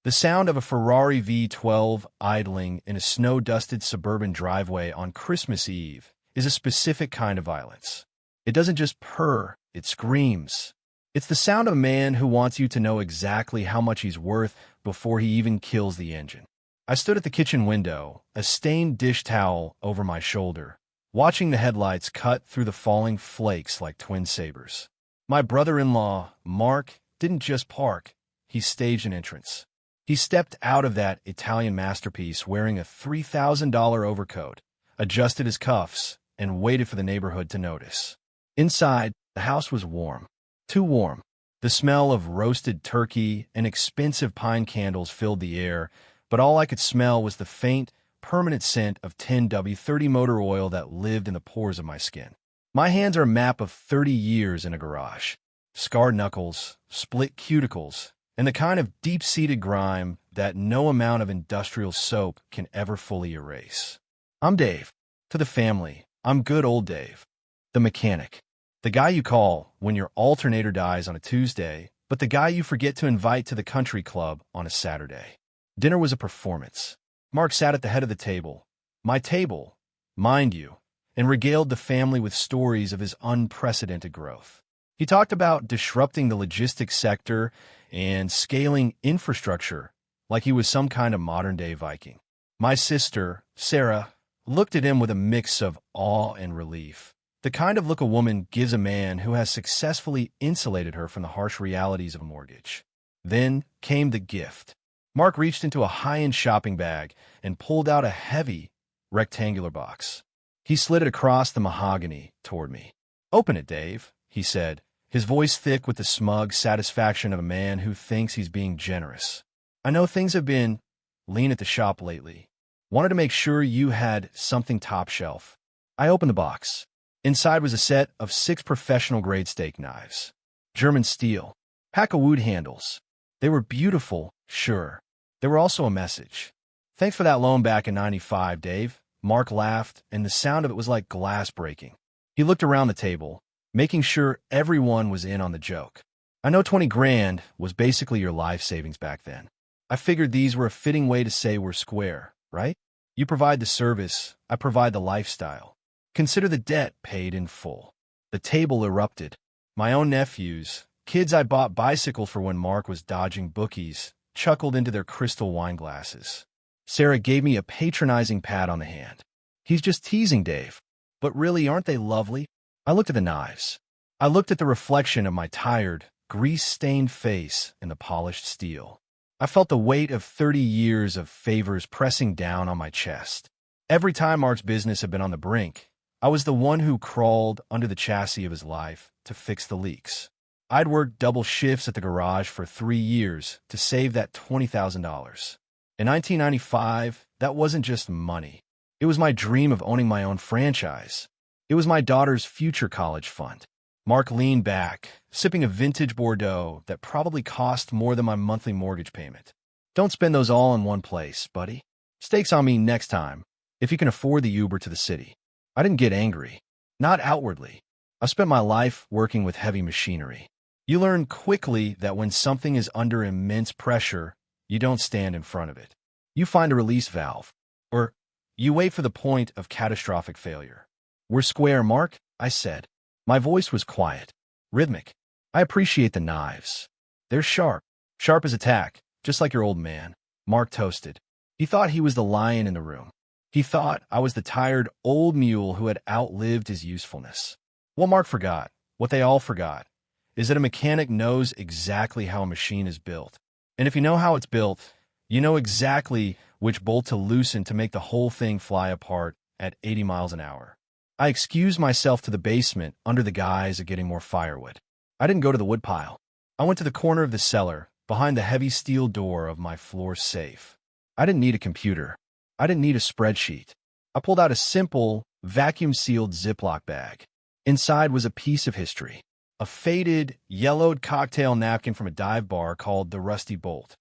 The sound of a Ferrari V12 idling in a snow-dusted suburban driveway on Christmas Eve is a specific kind of violence. It doesn't just purr, it screams. It's the sound of a man who wants you to know exactly how much he's worth before he even kills the engine. I stood at the kitchen window, a stained dish towel over my shoulder, watching the headlights cut through the falling flakes like twin sabers. My brother-in-law, Mark, didn't just park, he staged an entrance. He stepped out of that Italian masterpiece wearing a $3,000 overcoat, adjusted his cuffs, and waited for the neighborhood to notice. Inside, the house was warm. Too warm. The smell of roasted turkey and expensive pine candles filled the air, but all I could smell was the faint, permanent scent of 10W30 motor oil that lived in the pores of my skin. My hands are a map of 30 years in a garage. Scarred knuckles, split cuticles, and the kind of deep-seated grime that no amount of industrial soap can ever fully erase. I'm Dave. To the family, I'm good old Dave. The mechanic. The guy you call when your alternator dies on a Tuesday, but the guy you forget to invite to the country club on a Saturday. Dinner was a performance. Mark sat at the head of the table, my table, mind you, and regaled the family with stories of his unprecedented growth. He talked about disrupting the logistics sector and scaling infrastructure like he was some kind of modern-day Viking. My sister, Sarah, looked at him with a mix of awe and relief, the kind of look a woman gives a man who has successfully insulated her from the harsh realities of a mortgage. Then came the gift. Mark reached into a high-end shopping bag and pulled out a heavy, rectangular box. He slid it across the mahogany toward me. "Open it, Dave," he said, his voice thick with the smug satisfaction of a man who thinks he's being generous. "I know things have been lean at the shop lately. Wanted to make sure you had something top shelf." I opened the box. Inside was a set of 6 professional-grade steak knives. German steel. Pack of wood handles. They were beautiful, sure. They were also a message. "Thanks for that loan back in '95, Dave." Mark laughed, and the sound of it was like glass breaking. He looked around the table, making sure everyone was in on the joke. "I know 20 grand was basically your life savings back then. I figured these were a fitting way to say we're square, right? You provide the service, I provide the lifestyle. Consider the debt paid in full." The table erupted. My own nephews, kids I bought bicycles for when Mark was dodging bookies, chuckled into their crystal wine glasses. Sarah gave me a patronizing pat on the hand. "He's just teasing, Dave. But really, aren't they lovely?" I looked at the knives. I looked at the reflection of my tired, grease-stained face in the polished steel. I felt the weight of 30 years of favors pressing down on my chest. Every time Mark's business had been on the brink, I was the one who crawled under the chassis of his life to fix the leaks. I'd worked double shifts at the garage for 3 years to save that $20,000. In 1995, that wasn't just money. It was my dream of owning my own franchise. It was my daughter's future college fund. Mark leaned back, sipping a vintage Bordeaux that probably cost more than my monthly mortgage payment. "Don't spend those all in one place, buddy. Steaks on me next time, if you can afford the Uber to the city." I didn't get angry. Not outwardly. I spent my life working with heavy machinery. You learn quickly that when something is under immense pressure, you don't stand in front of it. You find a release valve. Or you wait for the point of catastrophic failure. "We're square, Mark," I said. My voice was quiet, rhythmic. "I appreciate the knives. They're sharp. Sharp as a tack, just like your old man." Mark toasted. He thought he was the lion in the room. He thought I was the tired old mule who had outlived his usefulness. What Mark forgot, what they all forgot, is that a mechanic knows exactly how a machine is built. And if you know how it's built, you know exactly which bolt to loosen to make the whole thing fly apart at 80 miles an hour. I excused myself to the basement under the guise of getting more firewood. I didn't go to the woodpile. I went to the corner of the cellar, behind the heavy steel door of my floor safe. I didn't need a computer. I didn't need a spreadsheet. I pulled out a simple, vacuum-sealed Ziploc bag. Inside was a piece of history. A faded, yellowed cocktail napkin from a dive bar called the Rusty Bolt.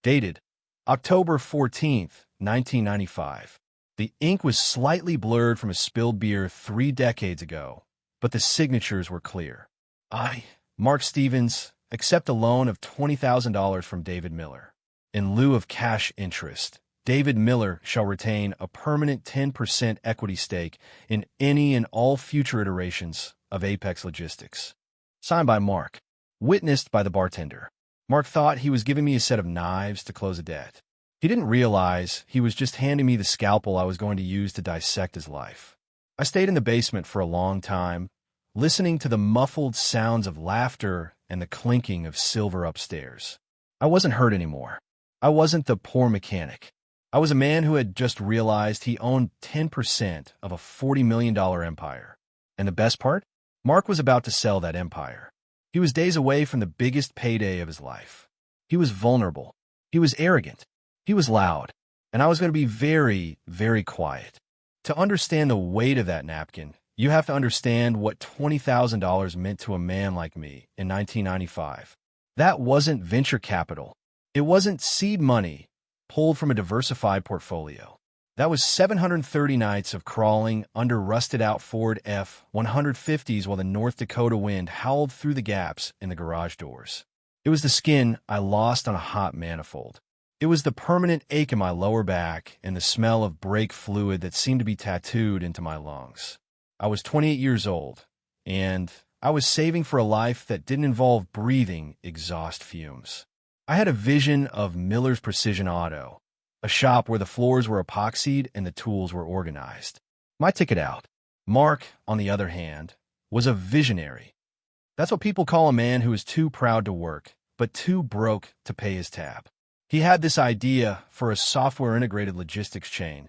Dated October 14th, 1995. The ink was slightly blurred from a spilled beer 3 decades ago, but the signatures were clear. I, Mark Stevens, accept a loan of $20,000 from David Miller. In lieu of cash interest, David Miller shall retain a permanent 10% equity stake in any and all future iterations of Apex Logistics. Signed by Mark. Witnessed by the bartender. Mark thought he was giving me a set of knives to close a debt. He didn't realize he was just handing me the scalpel I was going to use to dissect his life. I stayed in the basement for a long time, listening to the muffled sounds of laughter and the clinking of silver upstairs. I wasn't hurt anymore. I wasn't the poor mechanic. I was a man who had just realized he owned 10% of a $40 million empire. And the best part? Mark was about to sell that empire. He was days away from the biggest payday of his life. He was vulnerable. He was arrogant. He was loud. And I was going to be very, very quiet. To understand the weight of that napkin, you have to understand what $20,000 meant to a man like me in 1995. That wasn't venture capital. It wasn't seed money pulled from a diversified portfolio. That was 730 nights of crawling under rusted-out Ford F-150s while the North Dakota wind howled through the gaps in the garage doors. It was the skin I lost on a hot manifold. It was the permanent ache in my lower back and the smell of brake fluid that seemed to be tattooed into my lungs. I was 28 years old, and I was saving for a life that didn't involve breathing exhaust fumes. I had a vision of Miller's Precision Auto, a shop where the floors were epoxied and the tools were organized. My ticket out. Mark, on the other hand, was a visionary. That's what people call a man who is too proud to work, but too broke to pay his tab. He had this idea for a software-integrated logistics chain,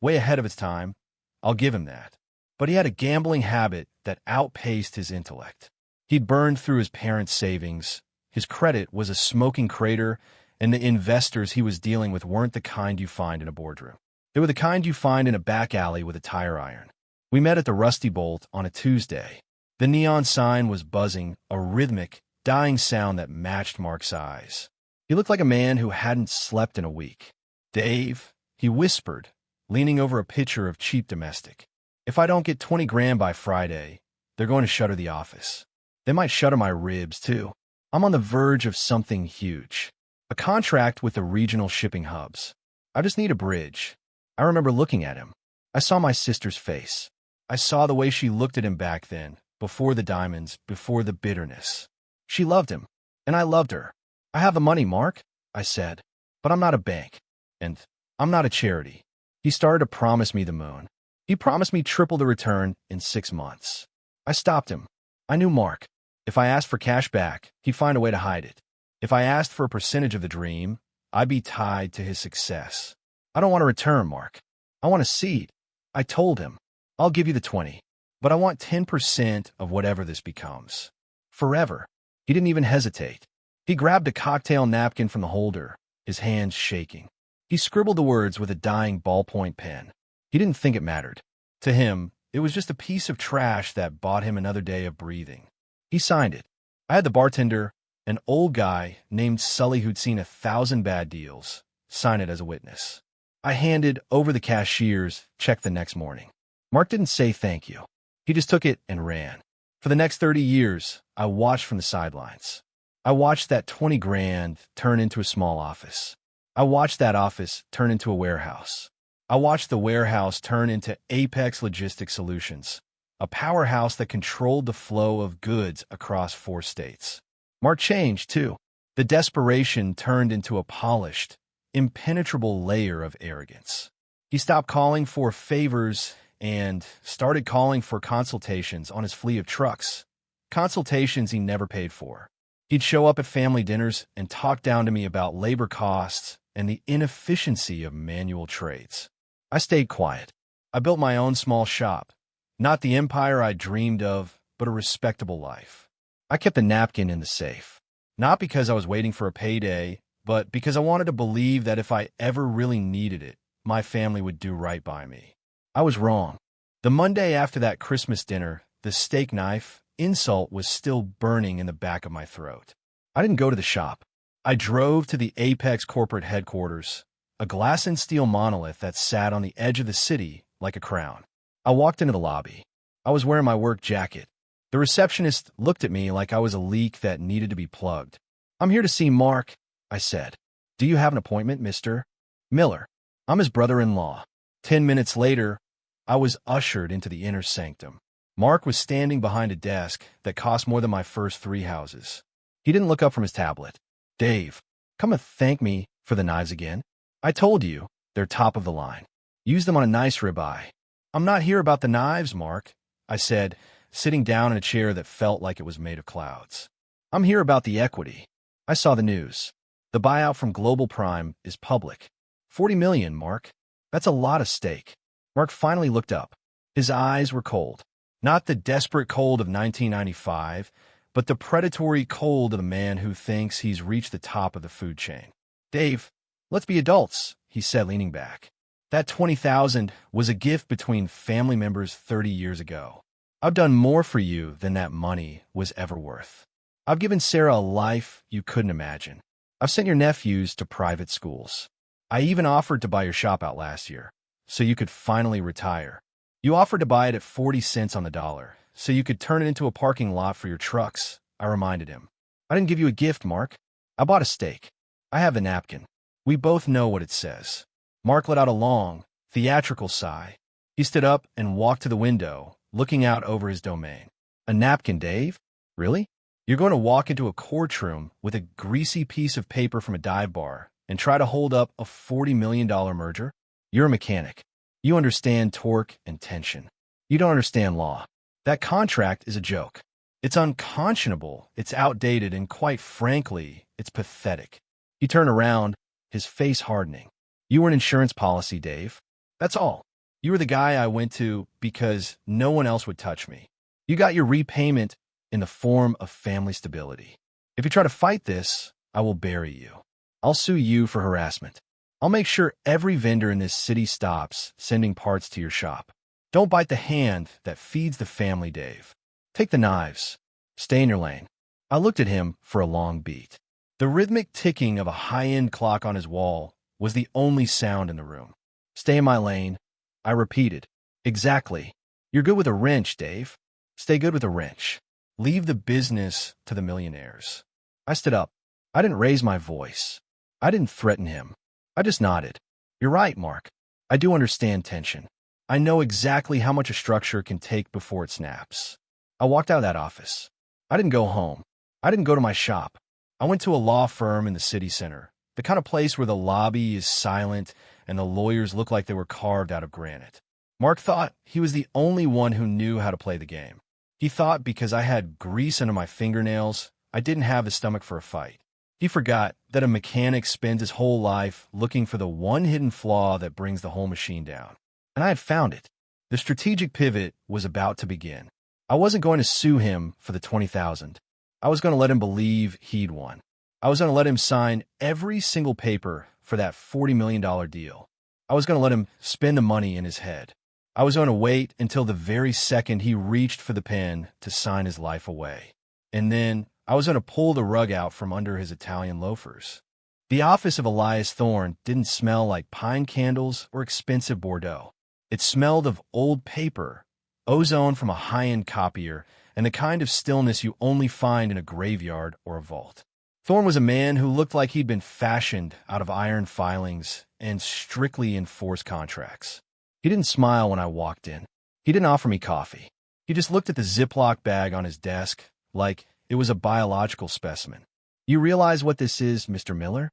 way ahead of its time. I'll give him that. But he had a gambling habit that outpaced his intellect. He'd burned through his parents' savings. His credit was a smoking crater, and the investors he was dealing with weren't the kind you find in a boardroom. They were the kind you find in a back alley with a tire iron. We met at the Rusty Bolt on a Tuesday. The neon sign was buzzing, a rhythmic, dying sound that matched Mark's eyes. He looked like a man who hadn't slept in a week. "Dave," he whispered, leaning over a pitcher of cheap domestic. "If I don't get 20 grand by Friday, they're going to shutter the office. They might shutter my ribs, too. I'm on the verge of something huge. A contract with the regional shipping hubs. I just need a bridge." I remember looking at him. I saw my sister's face. I saw the way she looked at him back then, before the diamonds, before the bitterness. She loved him, and I loved her. "I have the money, Mark," I said, "but I'm not a bank, and I'm not a charity." He started to promise me the moon. He promised me triple the return in 6 months. I stopped him. I knew Mark. If I asked for cash back, he'd find a way to hide it. If I asked for a percentage of the dream, I'd be tied to his success. "I don't want a return, Mark. I want a seed." I told him, "I'll give you the 20, but I want 10% of whatever this becomes. Forever." He didn't even hesitate. He grabbed a cocktail napkin from the holder, his hands shaking. He scribbled the words with a dying ballpoint pen. He didn't think it mattered. To him, it was just a piece of trash that bought him another day of breathing. He signed it. I had the bartender, an old guy named Sully who'd seen 1,000 bad deals, sign it as a witness. I handed over the cashier's check the next morning. Mark didn't say thank you. He just took it and ran. For the next 30 years, I watched from the sidelines. I watched that 20 grand turn into a small office. I watched that office turn into a warehouse. I watched the warehouse turn into Apex Logistics Solutions, a powerhouse that controlled the flow of goods across 4 states. Mark changed, too. The desperation turned into a polished, impenetrable layer of arrogance. He stopped calling for favors and started calling for consultations on his fleet of trucks, consultations he never paid for. He'd show up at family dinners and talk down to me about labor costs and the inefficiency of manual trades. I stayed quiet. I built my own small shop, not the empire I dreamed of, but a respectable life. I kept the napkin in the safe, not because I was waiting for a payday, but because I wanted to believe that if I ever really needed it, my family would do right by me. I was wrong. The Monday after that Christmas dinner, the steak knife insult was still burning in the back of my throat. I didn't go to the shop. I drove to the Apex corporate headquarters, a glass and steel monolith that sat on the edge of the city like a crown. I walked into the lobby. I was wearing my work jacket. The receptionist looked at me like I was a leak that needed to be plugged. "I'm here to see Mark," I said. Do you have an appointment, Mr. Miller? I'm his brother-in-law. 10 minutes later, I was ushered into the inner sanctum. Mark was standing behind a desk that cost more than my first 3 houses. He didn't look up from his tablet. Dave, come and thank me for the knives again. I told you, they're top of the line. Use them on a nice ribeye. I'm not here about the knives, Mark, I said, sitting down in a chair that felt like it was made of clouds. I'm here about the equity. I saw the news. The buyout from Global Prime is public. 40 million, Mark. That's a lot of stake. Mark finally looked up. His eyes were cold. Not the desperate cold of 1995, but the predatory cold of the man who thinks he's reached the top of the food chain. Dave, let's be adults, he said, leaning back. That $20,000 was a gift between family members 30 years ago. I've done more for you than that money was ever worth. I've given Sarah a life you couldn't imagine. I've sent your nephews to private schools. I even offered to buy your shop out last year, so you could finally retire. You offered to buy it at 40 cents on the dollar, so you could turn it into a parking lot for your trucks, I reminded him. I didn't give you a gift, Mark. I bought a steak. I have the napkin. We both know what it says. Mark let out a long, theatrical sigh. He stood up and walked to the window, looking out over his domain. A napkin, Dave? Really? You're going to walk into a courtroom with a greasy piece of paper from a dive bar and try to hold up a $40 million merger? You're a mechanic. You understand torque and tension. You don't understand law. That contract is a joke. It's unconscionable, it's outdated, and quite frankly, it's pathetic. He turned around, his face hardening. You were an insurance policy, Dave. That's all. You were the guy I went to because no one else would touch me. You got your repayment in the form of family stability. If you try to fight this, I will bury you. I'll sue you for harassment. I'll make sure every vendor in this city stops sending parts to your shop. Don't bite the hand that feeds the family, Dave. Take the knives. Stay in your lane. I looked at him for a long beat. The rhythmic ticking of a high-end clock on his wall was the only sound in the room. Stay in my lane. I repeated. Exactly. You're good with a wrench, Dave. Stay good with a wrench. Leave the business to the millionaires. I stood up. I didn't raise my voice. I didn't threaten him. I just nodded. You're right, Mark. I do understand tension. I know exactly how much a structure can take before it snaps. I walked out of that office. I didn't go home. I didn't go to my shop. I went to a law firm in the city center, the kind of place where the lobby is silent and the lawyers look like they were carved out of granite. Mark thought he was the only one who knew how to play the game. He thought because I had grease under my fingernails, I didn't have the stomach for a fight. He forgot that a mechanic spends his whole life looking for the one hidden flaw that brings the whole machine down. And I had found it. The strategic pivot was about to begin. I wasn't going to sue him for the $20,000. I was going to let him believe he'd won. I was going to let him sign every single paper for that $40 million deal. I was going to let him spend the money in his head. I was going to wait until the very second he reached for the pen to sign his life away. And then I was going to pull the rug out from under his Italian loafers. The office of Elias Thorne didn't smell like pine candles or expensive Bordeaux. It smelled of old paper, ozone from a high-end copier, and the kind of stillness you only find in a graveyard or a vault. Thorne was a man who looked like he'd been fashioned out of iron filings and strictly enforced contracts. He didn't smile when I walked in. He didn't offer me coffee. He just looked at the Ziploc bag on his desk like it was a biological specimen. You realize what this is, Mr. Miller?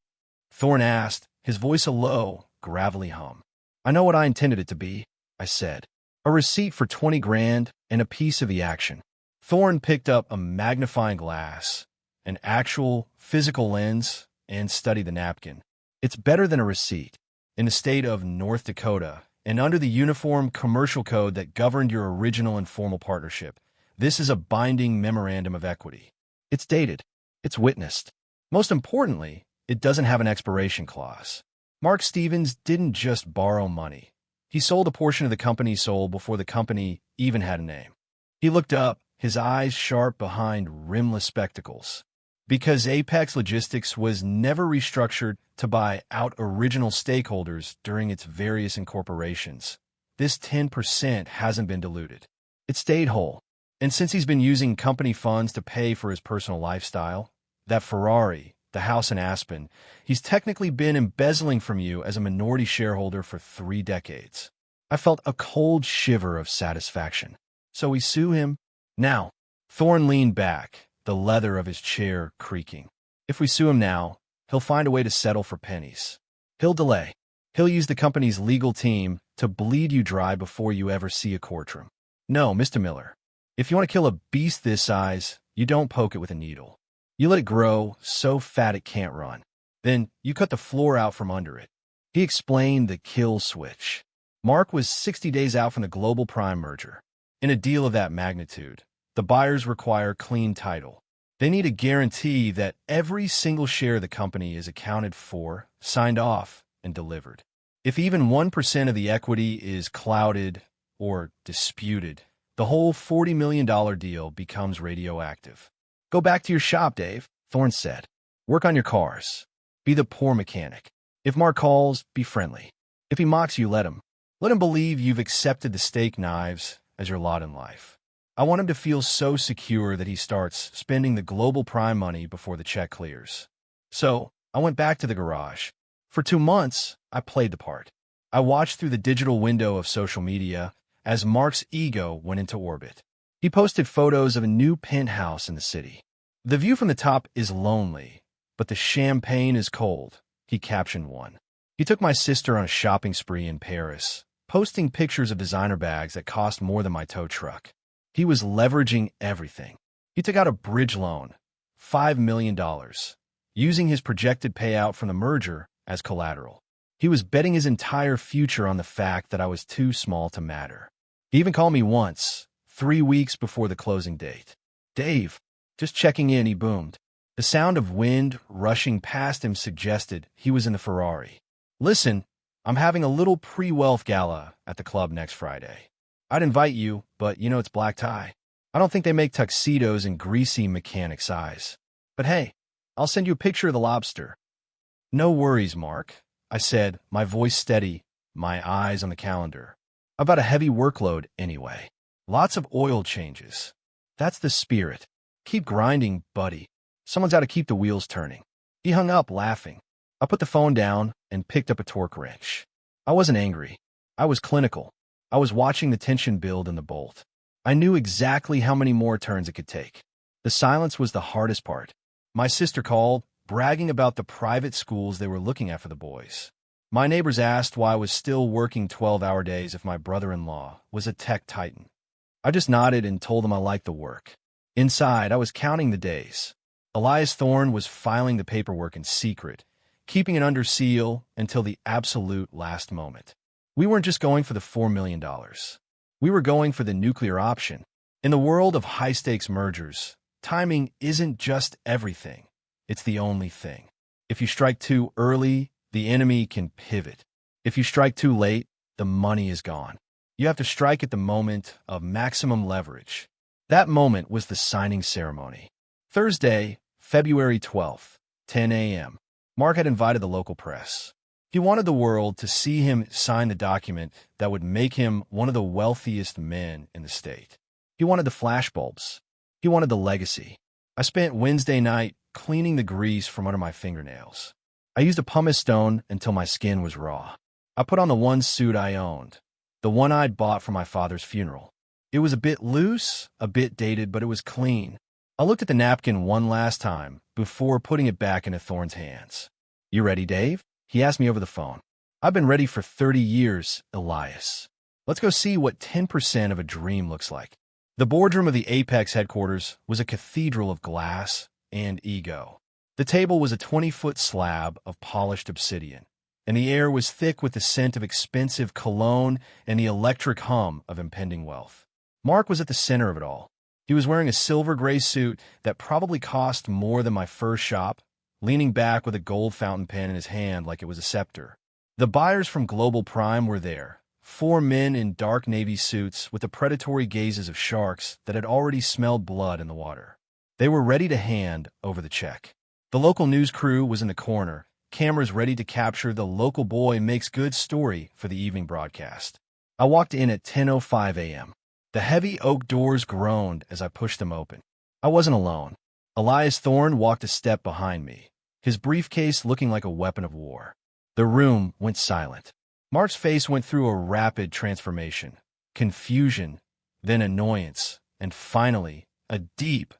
Thorne asked, his voice a low, gravelly hum. I know what I intended it to be, I said. A receipt for 20 grand and a piece of the action. Thorne picked up a magnifying glass, an actual physical lens, and studied the napkin. It's better than a receipt. In the state of North Dakota, and under the Uniform Commercial Code that governed your original informal partnership, this is a binding memorandum of equity. It's dated. It's witnessed. Most importantly, it doesn't have an expiration clause. Mark Stevens didn't just borrow money. He sold a portion of the company he sold before the company even had a name. He looked up, his eyes sharp behind rimless spectacles. Because Apex Logistics was never restructured to buy out original stakeholders during its various incorporations, this 10% hasn't been diluted. It stayed whole. And since he's been using company funds to pay for his personal lifestyle, that Ferrari, the house in Aspen, he's technically been embezzling from you as a minority shareholder for 3 decades. I felt a cold shiver of satisfaction. So we sue him? Now, Thorne leaned back, the leather of his chair creaking. If we sue him now, he'll find a way to settle for pennies. He'll delay. He'll use the company's legal team to bleed you dry before you ever see a courtroom. No, Mr. Miller. If you want to kill a beast this size, you don't poke it with a needle. You let it grow so fat it can't run. Then you cut the floor out from under it. He explained the kill switch. Mark was 60 days out from the Global Prime merger. In a deal of that magnitude, the buyers require clean title. They need a guarantee that every single share of the company is accounted for, signed off, and delivered. If even 1% of the equity is clouded or disputed, the whole $40 million deal becomes radioactive. Go back to your shop, Dave, Thorne said. Work on your cars. Be the poor mechanic. If Mark calls, be friendly. If he mocks you, let him. Let him believe you've accepted the steak knives as your lot in life. I want him to feel so secure that he starts spending the Global Prime money before the check clears. So, I went back to the garage. For 2 months, I played the part. I watched through the digital window of social media as Mark's ego went into orbit. He posted photos of a new penthouse in the city. The view from the top is lonely, but the champagne is cold, he captioned one. He took my sister on a shopping spree in Paris, posting pictures of designer bags that cost more than my tow truck. He was leveraging everything. He took out a bridge loan, $5 million, using his projected payout from the merger as collateral. He was betting his entire future on the fact that I was too small to matter. He even called me once, 3 weeks before the closing date. Dave, just checking in, he boomed. The sound of wind rushing past him suggested he was in the Ferrari. Listen, I'm having a little pre-wealth gala at the club next Friday. I'd invite you, but you know it's black tie. I don't think they make tuxedos in greasy mechanic size. But hey, I'll send you a picture of the lobster. No worries, Mark, I said, my voice steady, my eyes on the calendar. I've got a heavy workload anyway. Lots of oil changes. That's the spirit. Keep grinding, buddy. Someone's got to keep the wheels turning. He hung up, laughing. I put the phone down and picked up a torque wrench. I wasn't angry. I was clinical. I was watching the tension build in the bolt. I knew exactly how many more turns it could take. The silence was the hardest part. My sister called, bragging about the private schools they were looking at for the boys. My neighbors asked why I was still working 12-hour days if my brother-in-law was a tech titan. I just nodded and told them I liked the work. Inside, I was counting the days. Elias Thorne was filing the paperwork in secret, keeping it under seal until the absolute last moment. We weren't just going for the $4 million. We were going for the nuclear option. In the world of high-stakes mergers, timing isn't just everything. It's the only thing. If you strike too early, the enemy can pivot. If you strike too late, the money is gone. You have to strike at the moment of maximum leverage. That moment was the signing ceremony. Thursday, February 12th, 10 a.m. Mark had invited the local press. He wanted the world to see him sign the document that would make him one of the wealthiest men in the state. He wanted the flashbulbs. He wanted the legacy. I spent Wednesday night cleaning the grease from under my fingernails. I used a pumice stone until my skin was raw. I put on the one suit I owned, the one I'd bought for my father's funeral. It was a bit loose, a bit dated, but it was clean. I looked at the napkin one last time before putting it back into Thorne's hands. You ready, Dave? He asked me over the phone. I've been ready for 30 years, Elias. Let's go see what 10% of a dream looks like. The boardroom of the Apex headquarters was a cathedral of glass and ego. The table was a 20-foot slab of polished obsidian, and the air was thick with the scent of expensive cologne and the electric hum of impending wealth. Mark was at the center of it all. He was wearing a silver gray suit that probably cost more than my first shop, leaning back with a gold fountain pen in his hand like it was a scepter. The buyers from Global Prime were there, 4 men in dark navy suits with the predatory gazes of sharks that had already smelled blood in the water. They were ready to hand over the check. The local news crew was in the corner, cameras ready to capture the local boy makes good story for the evening broadcast. I walked in at 10:05 a.m. The heavy oak doors groaned as I pushed them open. I wasn't alone. Elias Thorne walked a step behind me, his briefcase looking like a weapon of war. The room went silent. Mark's face went through a rapid transformation. Confusion, then annoyance, and finally, a deep,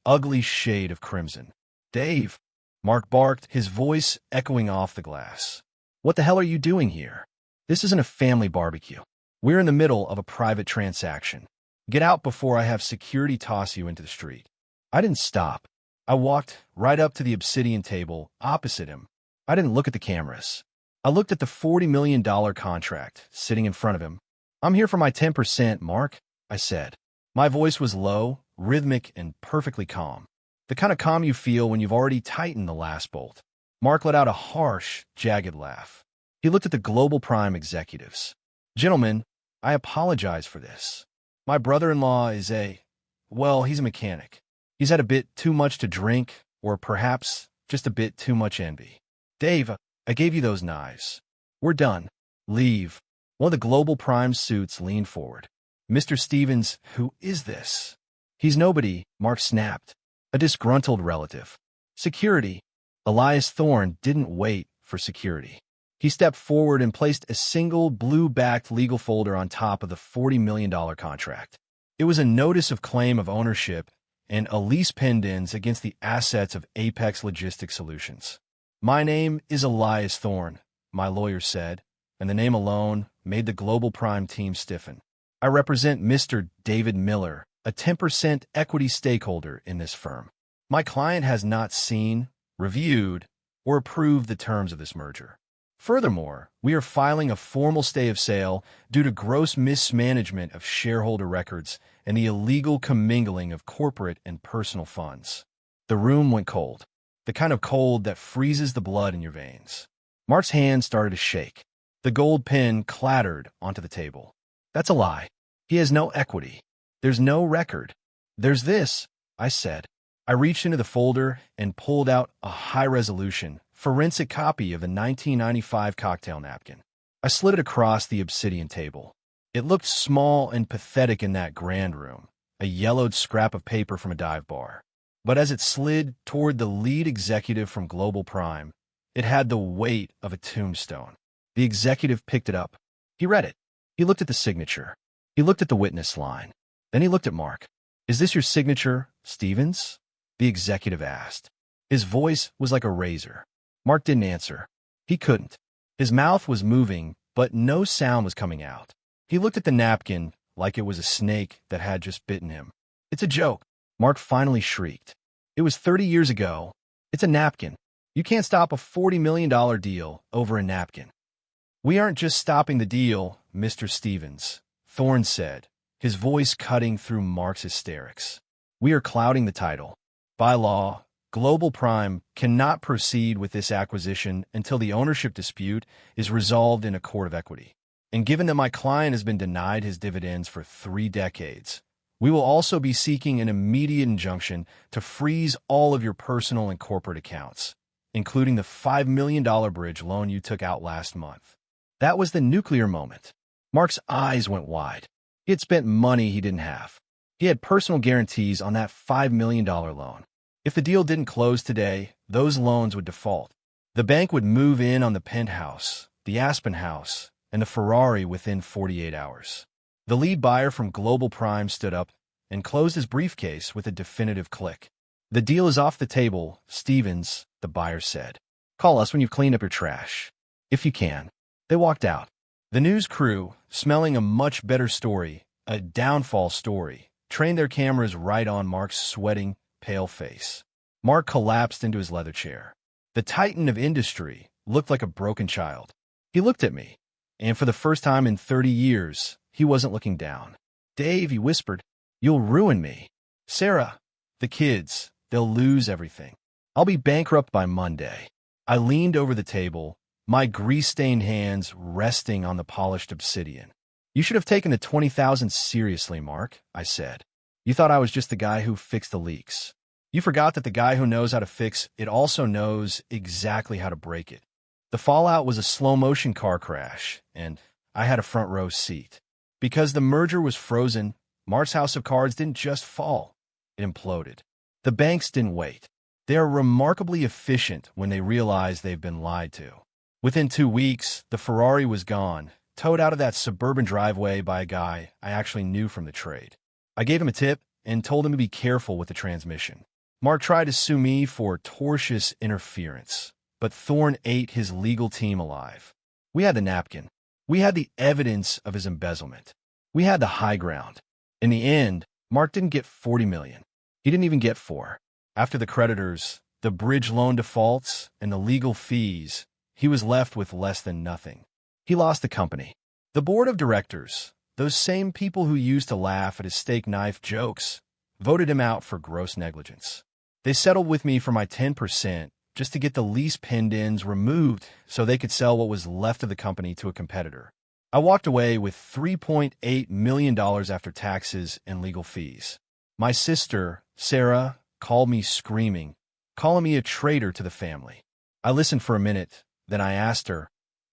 ugly shade of crimson. "Dave," Mark barked, his voice echoing off the glass. "What the hell are you doing here? This isn't a family barbecue. We're in the middle of a private transaction. Get out before I have security toss you into the street." I didn't stop. I walked right up to the obsidian table opposite him. I didn't look at the cameras. I looked at the $40 million contract sitting in front of him. "I'm here for my 10%, Mark," I said. My voice was low, rhythmic, and perfectly calm. The kind of calm you feel when you've already tightened the last bolt. Mark let out a harsh, jagged laugh. He looked at the Global Prime executives. "Gentlemen, I apologize for this. My brother-in-law is he's a mechanic. He's had a bit too much to drink, or perhaps just a bit too much envy. Dave, I gave you those knives. We're done. Leave." One of the Global Prime suits leaned forward. "Mr. Stevens, who is this?" "He's nobody," Mark snapped. "A disgruntled relative." "Security." Elias Thorne didn't wait for security. He stepped forward and placed a single blue-backed legal folder on top of the $40 million contract. It was a notice of claim of ownership and a lease pendants against the assets of Apex Logistics Solutions. "My name is Elias Thorne," my lawyer said, and the name alone made the Global Prime team stiffen. "I represent Mr. David Miller, a 10% equity stakeholder in this firm. My client has not seen, reviewed, or approved the terms of this merger. Furthermore, we are filing a formal stay of sale due to gross mismanagement of shareholder records and the illegal commingling of corporate and personal funds." The room went cold, the kind of cold that freezes the blood in your veins. Mark's hand started to shake. The gold pen clattered onto the table. "That's a lie. He has no equity. There's no record." "There's this," I said. I reached into the folder and pulled out a high-resolution, forensic copy of the 1995 cocktail napkin. I slid it across the obsidian table. It looked small and pathetic in that grand room, a yellowed scrap of paper from a dive bar. But as it slid toward the lead executive from Global Prime, it had the weight of a tombstone. The executive picked it up. He read it. He looked at the signature. He looked at the witness line. Then he looked at Mark. "Is this your signature, Stevens?" the executive asked. His voice was like a razor. Mark didn't answer. He couldn't. His mouth was moving, but no sound was coming out. He looked at the napkin like it was a snake that had just bitten him. "It's a joke," Mark finally shrieked. "It was 30 years ago. It's a napkin. You can't stop a $40 million deal over a napkin." "We aren't just stopping the deal, Mr. Stevens," Thorne said, his voice cutting through Mark's hysterics. "We are clouding the title. By law, Global Prime cannot proceed with this acquisition until the ownership dispute is resolved in a court of equity. And given that my client has been denied his dividends for 3 decades, we will also be seeking an immediate injunction to freeze all of your personal and corporate accounts, including the $5 million bridge loan you took out last month." That was the nuclear moment. Mark's eyes went wide. He had spent money he didn't have. He had personal guarantees on that $5 million loan. If the deal didn't close today, those loans would default. The bank would move in on the penthouse, the Aspen house, and the Ferrari within 48 hours. The lead buyer from Global Prime stood up and closed his briefcase with a definitive click. "The deal is off the table, Stevens," the buyer said. "Call us when you've cleaned up your trash. If you can." They walked out. The news crew, smelling a much better story, a downfall story, trained their cameras right on Mark's sweating, pale face. Mark collapsed into his leather chair. The titan of industry looked like a broken child. He looked at me, and for the first time in 30 years, he wasn't looking down. "Dave," he whispered, "you'll ruin me. Sarah, the kids, they'll lose everything. I'll be bankrupt by Monday." I leaned over the table, my grease-stained hands resting on the polished obsidian. "You should have taken the 20,000 seriously, Mark," I said. "You thought I was just the guy who fixed the leaks. You forgot that the guy who knows how to fix it also knows exactly how to break it. The fallout was a slow-motion car crash, and I had a front-row seat. Because the merger was frozen, Mark's house of cards didn't just fall. It imploded. The banks didn't wait. They are remarkably efficient when they realize they've been lied to. Within 2 weeks, the Ferrari was gone, towed out of that suburban driveway by a guy I actually knew from the trade. I gave him a tip and told him to be careful with the transmission. Mark tried to sue me for tortious interference, but Thorne ate his legal team alive. We had the napkin. We had the evidence of his embezzlement. We had the high ground. In the end, Mark didn't get $40 million. He didn't even get $4 million. After the creditors, the bridge loan defaults, and the legal fees, he was left with less than nothing. He lost the company. The board of directors, those same people who used to laugh at his steak knife jokes, voted him out for gross negligence. They settled with me for my 10% just to get the lease pinned-ins removed so they could sell what was left of the company to a competitor. I walked away with $3.8 million after taxes and legal fees. My sister, Sarah, called me screaming, calling me a traitor to the family. I listened for a minute, then I asked her,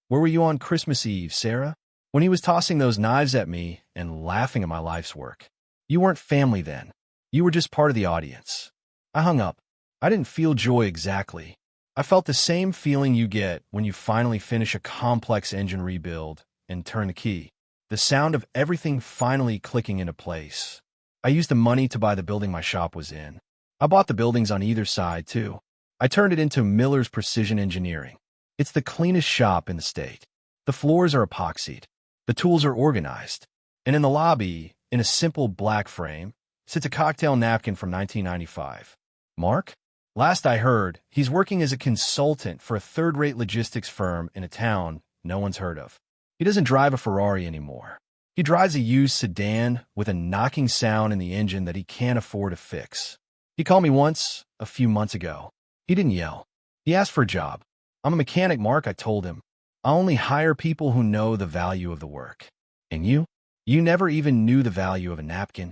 "Where were you on Christmas Eve, Sarah?" When he was tossing those knives at me and laughing at my life's work. "You weren't family then. You were just part of the audience." I hung up. I didn't feel joy exactly. I felt the same feeling you get when you finally finish a complex engine rebuild and turn the key. The sound of everything finally clicking into place. I used the money to buy the building my shop was in. I bought the buildings on either side, too. I turned it into Miller's Precision Engineering. It's the cleanest shop in the state. The floors are epoxied. The tools are organized. And in the lobby, in a simple black frame, sits a cocktail napkin from 1995. Mark? Last I heard, he's working as a consultant for a third-rate logistics firm in a town no one's heard of. He doesn't drive a Ferrari anymore. He drives a used sedan with a knocking sound in the engine that he can't afford to fix. He called me once, a few months ago. He didn't yell. He asked for a job. "I'm a mechanic, Mark," I told him. "I only hire people who know the value of the work." "And you? You never even knew the value of a napkin."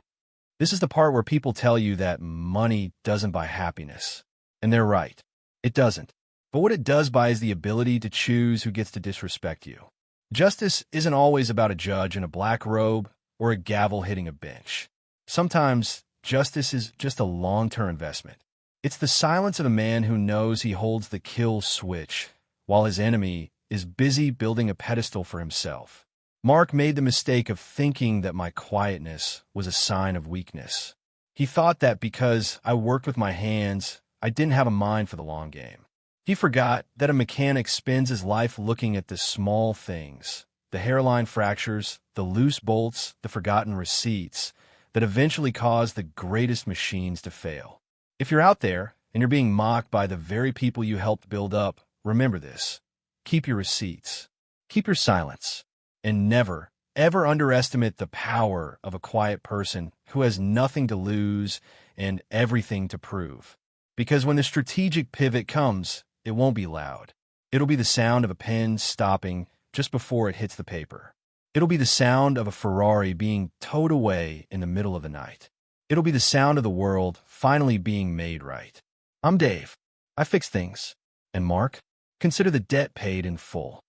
This is the part where people tell you that money doesn't buy happiness. And they're right. It doesn't. But what it does buy is the ability to choose who gets to disrespect you. Justice isn't always about a judge in a black robe or a gavel hitting a bench. Sometimes justice is just a long-term investment. It's the silence of a man who knows he holds the kill switch, while his enemy is busy building a pedestal for himself. Mark made the mistake of thinking that my quietness was a sign of weakness. He thought that because I worked with my hands, I didn't have a mind for the long game. He forgot that a mechanic spends his life looking at the small things, the hairline fractures, the loose bolts, the forgotten receipts, that eventually cause the greatest machines to fail. If you're out there and you're being mocked by the very people you helped build up, remember this. Keep your receipts. Keep your silence. And never, ever underestimate the power of a quiet person who has nothing to lose and everything to prove. Because when the strategic pivot comes, it won't be loud. It'll be the sound of a pen stopping just before it hits the paper. It'll be the sound of a Ferrari being towed away in the middle of the night. It'll be the sound of the world finally being made right. I'm Dave. I fix things. And Mark, consider the debt paid in full.